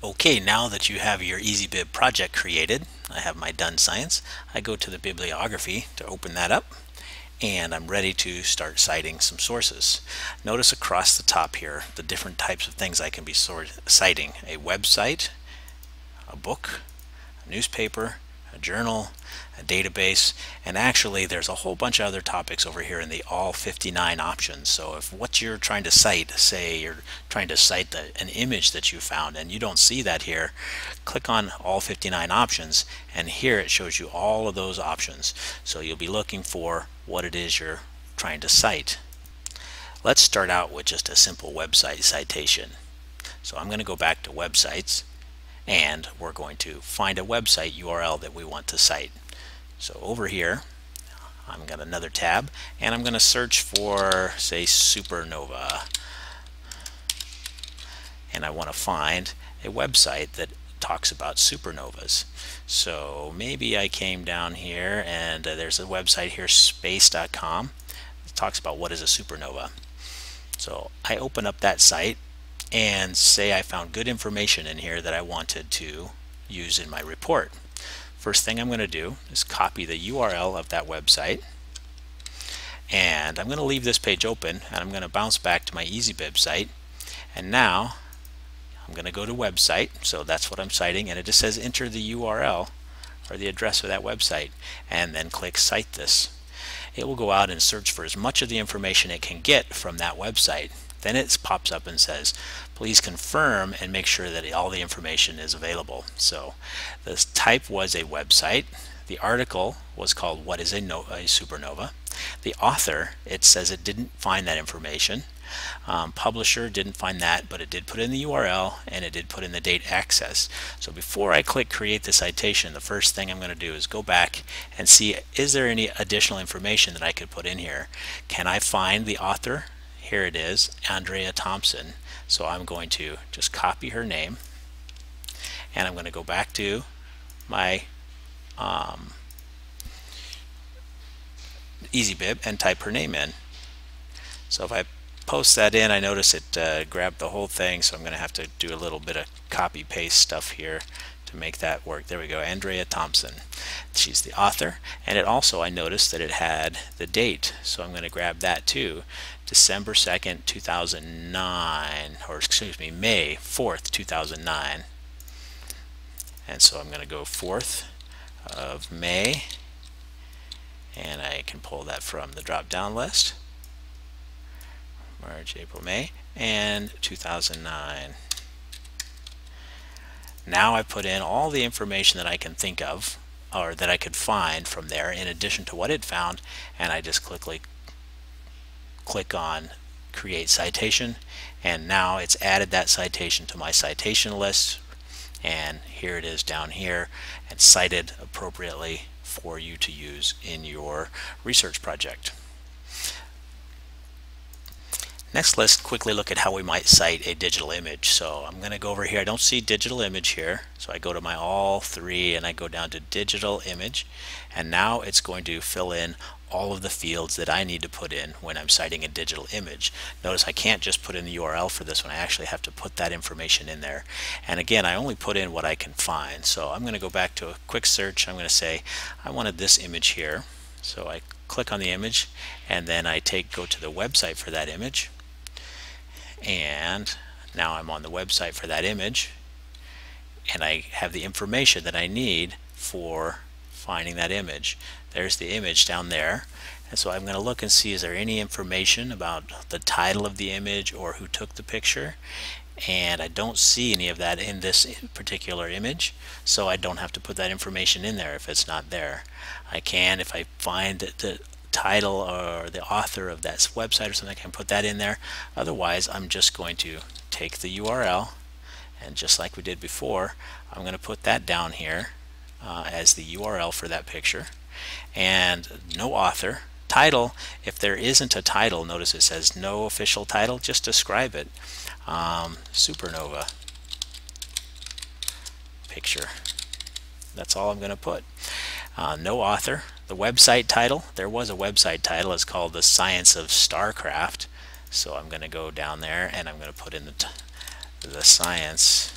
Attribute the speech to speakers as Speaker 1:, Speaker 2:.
Speaker 1: Okay, now that you have your EasyBib project created, I have my Done Science. I go to the bibliography to open that up, and I'm ready to start citing some sources. Notice across the top here the different types of things I can be citing: a website, a book, a newspaper, a journal, a database, and actually there's a whole bunch of other topics over here in the all 59 options. So if what you're trying to cite, say you're trying to cite an image that you found and you don't see that here, click on all 59 options, and here it shows you all of those options. So you'll be looking for what it is you're trying to cite. Let's start out with just a simple website citation. So I'm going to go back to websites, and we're going to find a website URL that we want to cite. So over here, I've got another tab, and I'm going to search for, say, supernova. And I want to find a website that talks about supernovas. So maybe I came down here, and there's a website here, space.com. It talks about what is a supernova. So I open up that site, and say I found good information in here that I wanted to use in my report. First thing I'm going to do is copy the URL of that website, and I'm going to leave this page open, and I'm going to bounce back to my EasyBib site, and now I'm going to go to website. So that's what I'm citing, and it just says enter the URL or the address of that website, and then click cite this. It will go out and search for as much of the information it can get from that website. Then it pops up and says, please confirm and make sure that all the information is available. So this type was a website. The article was called What is a Supernova? The author, it says it didn't find that information. Publisher didn't find that, but it did put in the URL, and it did put in the date access. So before I click create the citation, the first thing I'm going to do is go back and see, is there any additional information that I could put in here? Can I find the author? Here it is, Andrea Thompson. So I'm going to just copy her name, and I'm going to go back to my EasyBib and type her name in. So if I post that in, I notice it grabbed the whole thing, so I'm going to have to do a little bit of copy paste stuff here to make that work. There we go, Andrea Thompson. She's the author, and it also, I noticed that it had the date, so I'm going to grab that too, December 2nd, 2009, or excuse me, May 4th, 2009. And so I'm going to go 4th of May, and I can pull that from the drop down list. March, April, May, and 2009. Now I put in all the information that I can think of, or that I could find from there in addition to what it found, and I just click on create citation, and now it's added that citation to my citation list, and here it is down here and cited appropriately for you to use in your research project. Next, let's quickly look at how we might cite a digital image. So I'm going to go over here. I don't see digital image here, so I go to my all three and I go down to digital image, and now it's going to fill in all of the fields that I need to put in when I'm citing a digital image. Notice I can't just put in the URL for this one. I actually have to put that information in there. And again, I only put in what I can find. So I'm going to go back to a quick search. I'm going to say I wanted this image here. So I click on the image, and then I go to the website for that image. And now I'm on the website for that image, and I have the information that I need for finding that image. There's the image down there, and so I'm going to look and see, is there any information about the title of the image or who took the picture, and I don't see any of that in this particular image, so I don't have to put that information in there if it's not there. I can, if I find the title or the author of that website or something, I can put that in there. Otherwise, I'm just going to take the URL, and just like we did before, I'm going to put that down here as the URL for that picture, and no author. Title, if there isn't a title, notice it says no official title, just describe it. Supernova picture. That's all I'm going to put. No author. The website title, there was a website title, it's called The Science of Starcraft. So I'm going to go down there and I'm going to put in the science